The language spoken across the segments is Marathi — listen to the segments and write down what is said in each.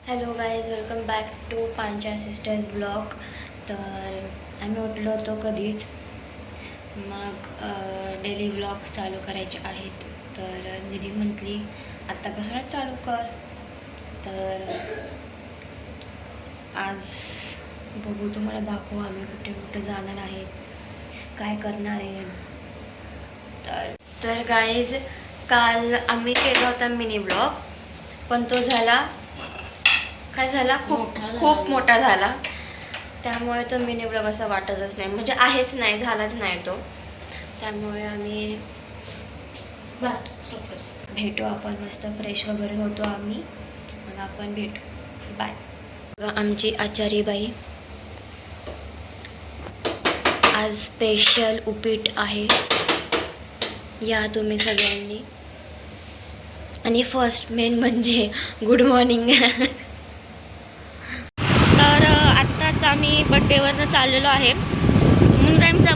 Hello guys, welcome back to पांचा सिस्टर्स ब्लॉग. तर आम्ही उठलो होतो कधीच, मग डेली ब्लॉग चालू करायचे आहेत. तर निधी म्हटली आत्तापासूनच चालू कर. तर आज बघू, तुम्हाला दाखवू आम्ही कुठे कुठे जाणार आहे, काय करणार आहे. तर गाईज, काल आम्ही केला होता मिनी ब्लॉग, पण तो झाला काय झाला खूप मोठा झाला. त्यामुळे तो मिनी ब्लॉग असा वाटतच नाही, म्हणजे आहेच नाही, झालाच नाही तो. त्यामुळे आम्ही बस भेटू आपण, मस्त फ्रेश वगैरे होतो आम्ही, मग आपण भेटू. बाय. आमची आचारीबाई आज स्पेशल उपीट आहे, या तुम्ही सगळ्यांनी. आणि फर्स्ट मेन म्हणजे गुड मॉर्निंग. तर आत्ताच आम्ही बड्डेवरनं चाललेलो आहे.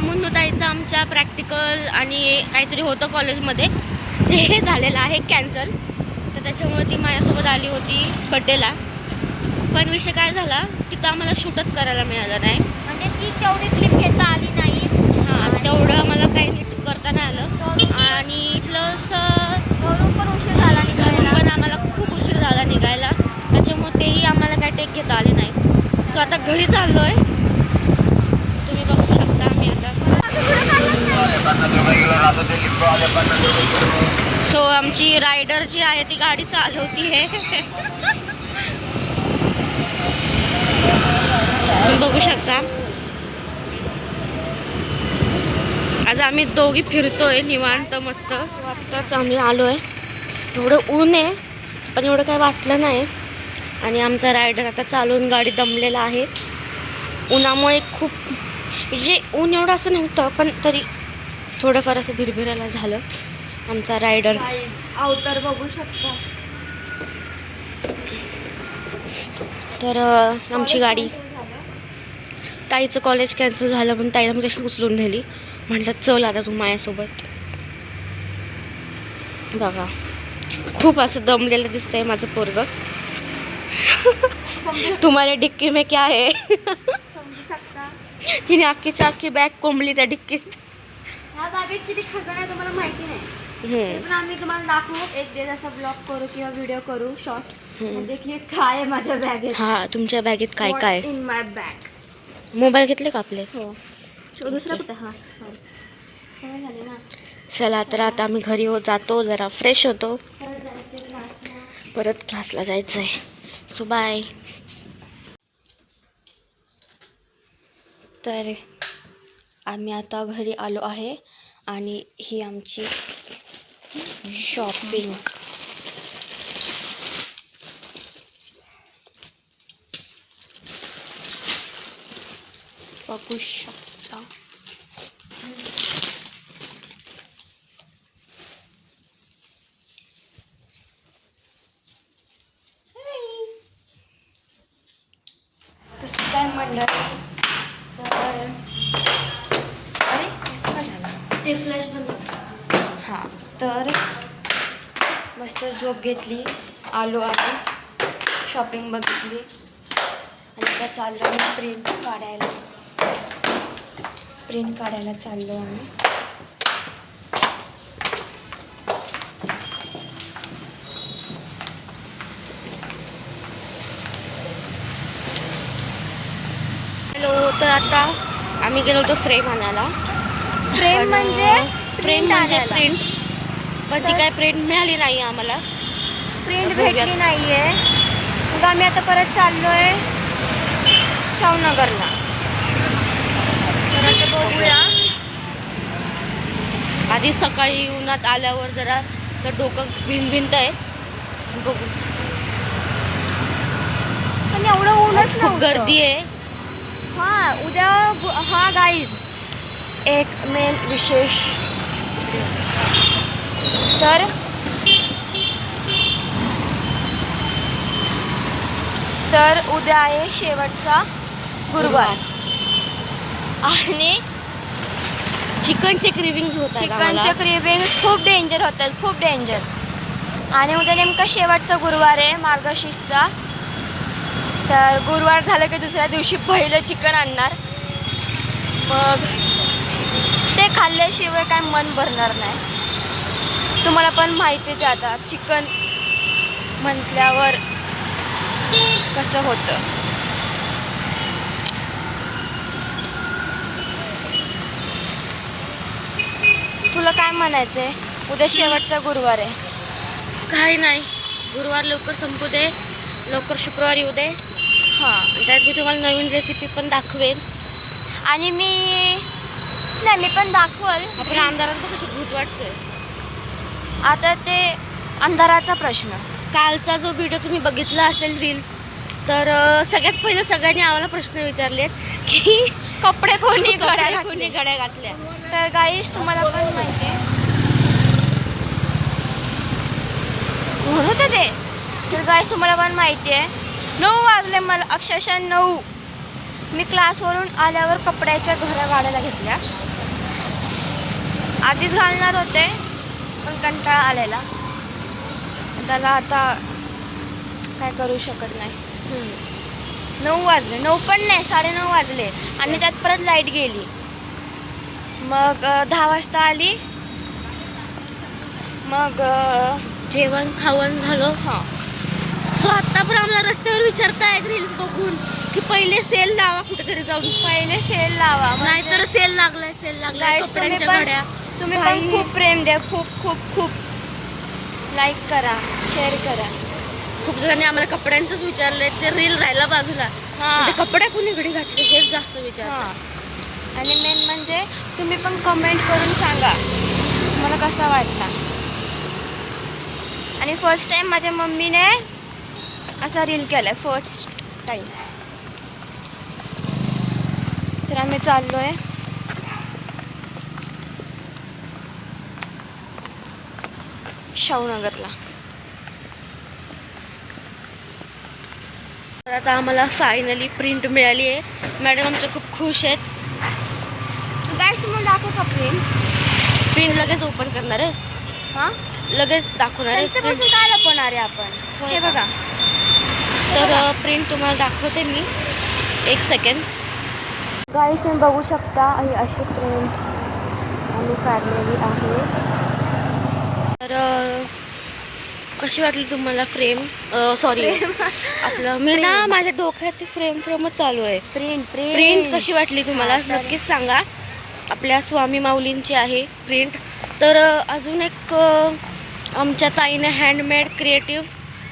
मुन्नुताईचा आमच्या प्रॅक्टिकल आणि काहीतरी होतं कॉलेजमध्ये, ते झालेलं आहे कॅन्सल. तर त्याच्यामुळे ती माझ्यासोबत आली होती बड्डेला. पण विषय काय झाला, तिथं आम्हाला शूटच करायला मिळालं नाही, म्हणजे ती तेवढी क्लिप घेता आली नाही. हां, तेवढं आम्हाला काही नीट करता नाही आलं. आणि प्लस घरून पण उशीर झाला निघायला. पण आम्हाला खूप उशीर झाला निघायला, त्याच्यामुळे तेही आम्हाला काही टेक घेता आले नाही. सो आता घरी चाललो आहे, तुम्ही बघू शकता. आम्ही आता सो आमची रायडर जी आहे ती गाडी चालवती आहे. तुम्ही बघू शकता. आज आम्ही दोघी फिरतोय निवांत मस्त. आत्ताच आम्ही आलोय. एवढं ऊन आहे पण एवढं काही वाटलं नाही. आणि आमचा रायडर आता चालवून गाडी दमलेला आहे. उन्हामुळे खूप, म्हणजे ऊन एवढं असं नव्हतं, पण तरी थोडंफार असं भिरभिरायला झालं. आमचा रायडर अवतार बघू शकता. तर आमची गाडी, ताईचं कॉलेज कॅन्सल झालं, पण ताईला मी तशी उचलून नेली. म्हटलं चल आता तू माझ्यासोबत. बघा, खूप असं दमलेलं दिसतंय माझं पोरगं. तुम्हाला डिक्की में क्या है. समजू शकता. तिने अख्खीच्या अख्खी बॅग कोंबली त्या डिक्कीत. ह्या बागेत किती खजाना आहे तुम्हाला माहिती नाही. पण आम्ही तुम्हाला दाखवू, एक दिवस असा ब्लॉग करू किंवा व्हिडिओ करू शॉर्ट. देखिए काय आहे माझ्या बॅगेत. हा, तुमच्या बॅगेत काय काय. In my bag. मोबाईल घेतले का आपले. हो, दुसरा कुठे. हा सॉरी, सवय झाली ना. चला, तर आता आम्ही घरी जातो, जरा फ्रेश होतो, परत क्लासला जायचं आहे. So bye. तर आम्ही आता घरी आलो आहे आणि ही आमची शॉपिंग. बघू शकता. तसं काय म्हणलं तर, अरे कसं काय झालं ते फ्लॅश बंद. हां, तर मस्त झोप घेतली, आलो आम्ही, शॉपिंग बघितली आणि आता चाललो आम्ही प्रिंट काढायला चाललो आम्ही. हॅलो. तर आता आम्ही गेलो होतो फ्रेम आणायला. फ्रेम म्हणजे प्रिंट, पण ती काय प्रिंट मिळाली नाही आम्हाला. प्रिंट भेटली नाहीये. मग आम्ही आता परत चाललोय शाहूनगरला. तर आता बघूया. आधी सकाळी उन्हात आल्यावर जरा असं डोकं भिनभिनत आहे. बघू, पण एवढं ऊनच खूप गर्दी आहे. हा, उद्या. हा गाईज, एक मेन विशेष. तर उद्या आहे शेवटचा गुरुवार आणि चिकनचे क्रेविंग्स होतात. चिकनचे क्रेविंग्स खूप डेंजर होतात, खूप डेंजर. आणि उद्या नेमका शेवटचा गुरुवार आहे मार्गशीर्षचा. तर गुरुवार झालं की दुसऱ्या दिवशी पहिलं चिकन आणणार. मग ते खाल्ल्याशिवाय काय मन भरणार नाही. तुम्हाला पण माहितीच आहे आता चिकन म्हटल्यावर कसं होतं. तुला काय म्हणायचं आहे? उद्या शेवटचा गुरुवार आहे. काही नाही, गुरुवार लवकर संपू दे, लवकर शुक्रवार येऊ दे. हां, त्यात मी तुम्हाला नवीन रेसिपी पण दाखवेन. आणि मी पण दाखवल. आपण अंधारात कशी भूत वाटतोय. आता ते अंधाराचा प्रश्न. कालचा जो व्हिडिओ तुम्ही बघितला असेल रील्स, तर सगळ्यात पहिले सगळ्यांनी आम्हाला प्रश्न विचारलेत की कपडे कोणी कोणी घड्या घातल्या. तर गाईस तुम्हाला पण माहिती आहे म्हणत ते. तर गाईस तुम्हाला पण माहिती आहे 9 वाजले मला, अक्षरशः 9. मी क्लासवरून आल्यावर कपड्याच्या घड्या काढायला घेतल्या. आधीच घालणार होते पण कंटाळा आलेला. त्याला आता काय करू शकत नाही. 9 वाजले, 9 पण नाही, 9:30 वाजले. आणि त्यात परत लाईट गेली. मग 10 वाजता आली. मग जेवण खावण झालं. हां, सो आता पण आम्हाला रस्त्यावर विचारतायत रील्स बघून की पहिले सेल लावा कुठेतरी जाऊन. पहिले सेल लावा, नाहीतर सेल लागलाय Guys, कपड्यांच्या घड्या. तुम्ही पण खूप प्रेम द्या, खूप खूप खूप लाईक करा, शेअर करा. खूप जणांनी आम्हाला कपड्यांचंच विचारलंय, ते रील राहिला बाजूला. हां ते कपडे कुणी घडी घातले हेच जास्त विचार. हां, आणि मेन म्हणजे तुम्ही पण कमेंट करून सांगा मला कसा वाटला. आणि फर्स्ट टाइम माझ्या मम्मीने असा रील केलाय, फर्स्ट टाइम. तर आम्ही चाललोय शाहूनगरला. तर आता आम्हाला फायनली प्रिंट मिळाली आहे. मॅडम आमच्या खूप खुश आहेत. गाईस तुम्हाला दाखवू का प्रिंट लगेच ओपन करणार आहेस? हां, लगेच दाखवणार आहेस print? त्यांच्यापासून काय लपवणार आहे आपण? होय हे का? बघा. तर प्रिंट तुम्हाला दाखवते मी, 1 सेकंड. गाईस तुम्ही बघू शकता ही अशी प्रिंट आम्ही काढलेली आहे. तर कशी वाटली तुम्हाला फ्रेम? सॉरी आपलं मी ना माझ्या डोक्यात ती फ्रेमच चालू आहे. प्रिंट कशी वाटली तुम्हाला नक्कीच सांगा. आपल्या स्वामी माऊलींची आहे प्रिंट. तर अजून एक आमच्या ताईने हँडमेड क्रिएटिव्ह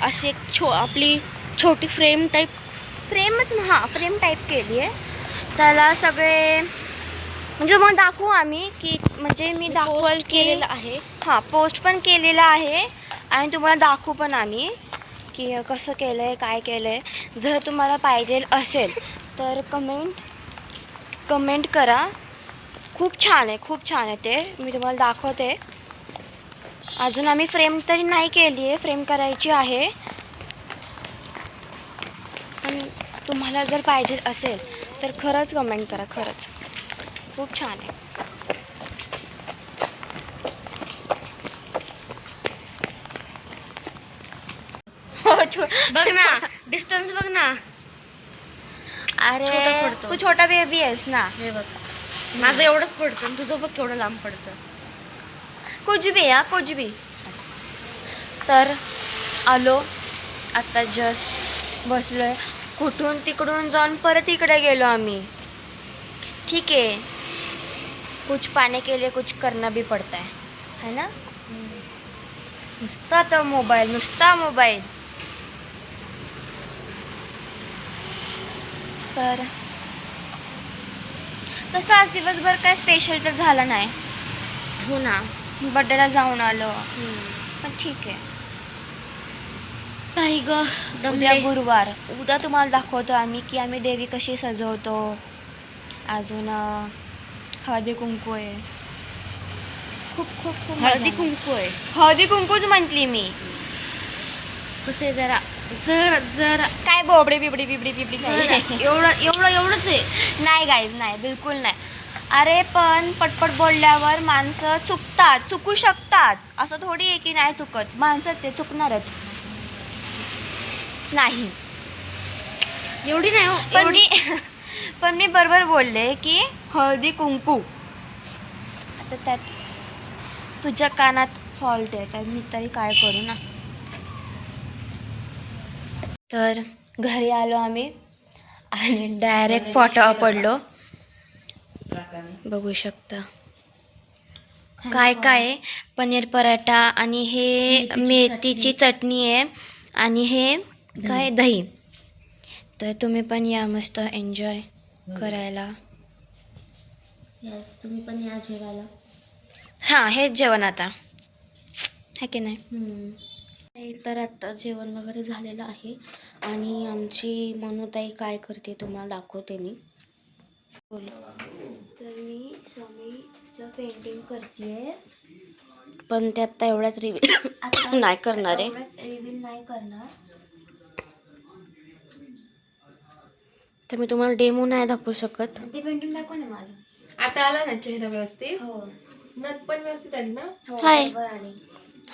अशी एक आपली छोटी फ्रेम टाईप फ्रेम टाईप केली आहे. त्याला सगळे म्हणजे मग दाखवू आम्ही की म्हणजे मी दाखवल केलेलं आहे. हां, पोस्ट पण केलेलं आहे आणि तुम्हाला दाखवू पण आम्ही की कसं केलं आहे, काय केलं आहे. जर तुम्हाला पाहिजे असेल तर कमेंट करा. खूप छान आहे ते. मी तुम्हाला दाखवते. अजून आम्ही फ्रेम तरी नाही केली आहे, फ्रेम करायची आहे. पण तुम्हाला जर पाहिजे असेल तर खरंच कमेंट करा. खरंच खूप छान आहे. बघ ना डिस्टन्स बघ ना. अरे छोटा पडतो. तू छोटा बेबी आहेस ना. हे बघ माझं एवढंच पडतं आणि तुझं बघ केवढं लांब पडतं. कुछ भी. तर आलो आता, जस्ट बसलोय. कुठून तिकडून जाऊन परत इकडे गेलो आम्ही. ठीक आहे, कुछ पाने के लिए कुछ करना भी पड़ता है ना. नुसता मोबाईल. तर तसं आज दिवसभर काय स्पेशल तर झालं नाही. हो ना. बड्डेला जाऊन आलो. पण ठीक आहे. काही ग उद्या गुरुवार. उद्या तुम्हाला दाखवतो आम्ही की आम्ही देवी कशी सजवतो. अजून हळदी कुंकू आहे. खूप हळदी कुंकू आहे. हळदी कुंकूच म्हटली मी. कसे जरा जरा काय बोबडी बिबडी एवढंच आहे. नाही गाईज, नाही, बिलकुल नाही. अरे पण पटपट बोलल्यावर माणसं चुकू शकतात. असं थोडी आहे की नाही चुकत. माणसंच आहे, चुकणारच नाही. एवढी नाही हो पण पण मी बरोबर बोलले की हळदी कुंकू. आता त्यात तुझ्या कानात फॉल्ट आहे तर मी तरी काय करू ना. तर घरी आलो आम्ही आणि डायरेक्ट पोटावर पडलो. बघू शकता काय काय आहे. पनीर पराठा आणि हे मेथीची चटणी आहे आणि हे काय दही. तर तुम्ही पण या मस्त एन्जॉय करायला. तुम्ही पण या जेवायला. हां हेच जेवण आता आहे की नाही. तर आत्ता जेवण वगैरे झालेलं आहे आणि आमची मनूताई काय करते तुम्हाला दाखवते मी. तर मी स्वामीचं पेंटिंग करते. पण ते आत्ता एवढ्यात रिव्हील नाही करणार आहे. रिव्हील नाही करणार. तर मी तुम्हाला डेमो नाही दाखवू शकत. ते पेंटिंग दाखव ना माझं. आता आला ना चेहरा व्यवस्थित. हो नथ पण व्यवस्थित आली ना. हो हाय. बरोबर आली.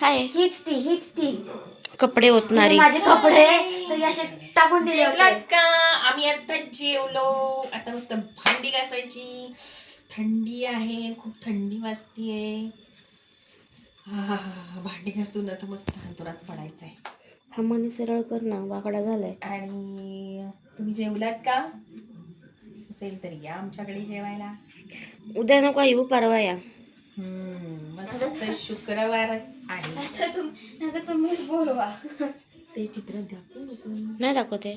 हाय. हीच ती कपडे ओतणारी. माझे कपडे सगळे असे टाकून दिले जेवलात होते. का? आम्ही आता जेवलो. आता मस्त भांडी घासायची. थंडी आहे, खूप थंडी वाजतीये. भांडी घासून आता मस्त अंतरात पडायचंय. हा मनी सरळ कर ना, वाकडा झालाय. आणि तुम्ही जेवलात का? असेल तर या आमच्याकडे जेवायला. उद्या नको येऊ, परवा या. मस्त शुक्रवार आहे. आता तुम्हीच बोलवा. ते चित्र दाखवू नको. नाही दाखवते.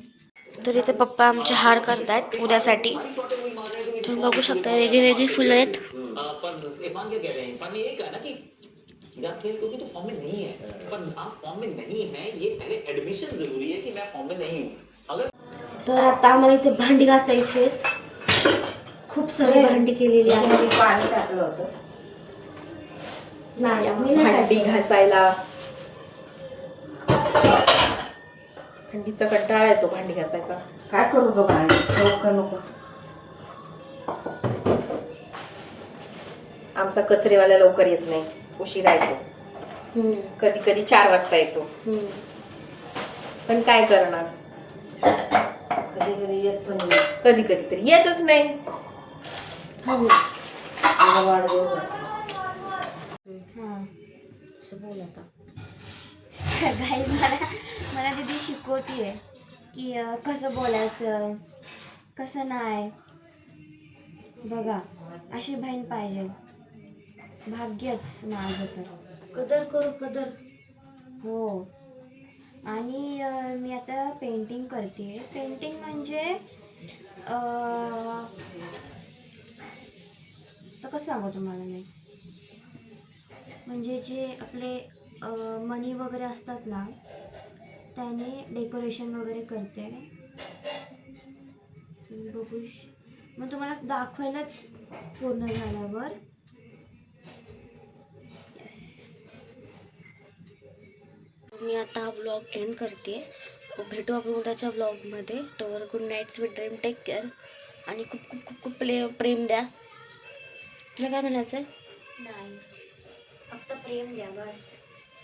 तर इथे पप्पा आमचे हार करतायत उद्यासाठी. तुम्ही बघू शकता वेगळी वेगळी फुलं आहेत. पर इरफान क्या कह रहे हैं? इरफान ने ये कहा ना कि विराट कोहली क्योंकि तो फॉर्म में नहीं है, पर आप फॉर्म में नहीं है ये पहले एडमिशन जरूरी है कि मैं फॉर्म में नहीं हूँ. अगर तर आता आम्हाला इथे भांडी घासायची आहेत. खूप सारी भांडी केलेली आहे. पाणी टाकलं होतं नाही आम्ही नाही भांडी टाकलं. घासायला. थंडीचा कंटाळा येतो भांडी घासायचा. काय करू ग बाहेर नको नको. आमचा कचरेवाला लवकर येत नाही, उशिरा येतो. कधी कधी 4 वाजता येतो. पण काय करणार, कधी कधी येत पण नाही. कधी कधी तरी येतच नाही. मला वाढदिवस असं बोल आता. गाईज मला दीदी शिकवतीये की कसं बोलायचं कसं नाही. बघा अशी बहीण पाहिजे. भाग्यच माझं तर. कदर करू कदर. हो. आणि मी आता पेंटिंग करते. पेंटिंग म्हणजे तर कसं सांगू तुम्हाला मी. म्हणजे जे आपले मनी वगैरे असतात ना त्याने डेकोरेशन वगैरे करते. तुम्ही बघू मग तुम्हाला दाखवायलाच पूर्ण झाल्यावर. मी आता हा ब्लॉग एंड करते. भेटू आपण उद्याच्या ब्लॉगमध्ये. तोवर good night, sweet dream, take care आणि खूप खूप खूप खूप प्रेम द्या. तुला काय म्हणायचं आहे? नाही फक्त प्रेम द्या बस.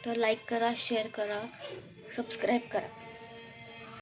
तर लाईक करा, शेअर करा, सबस्क्राईब करा.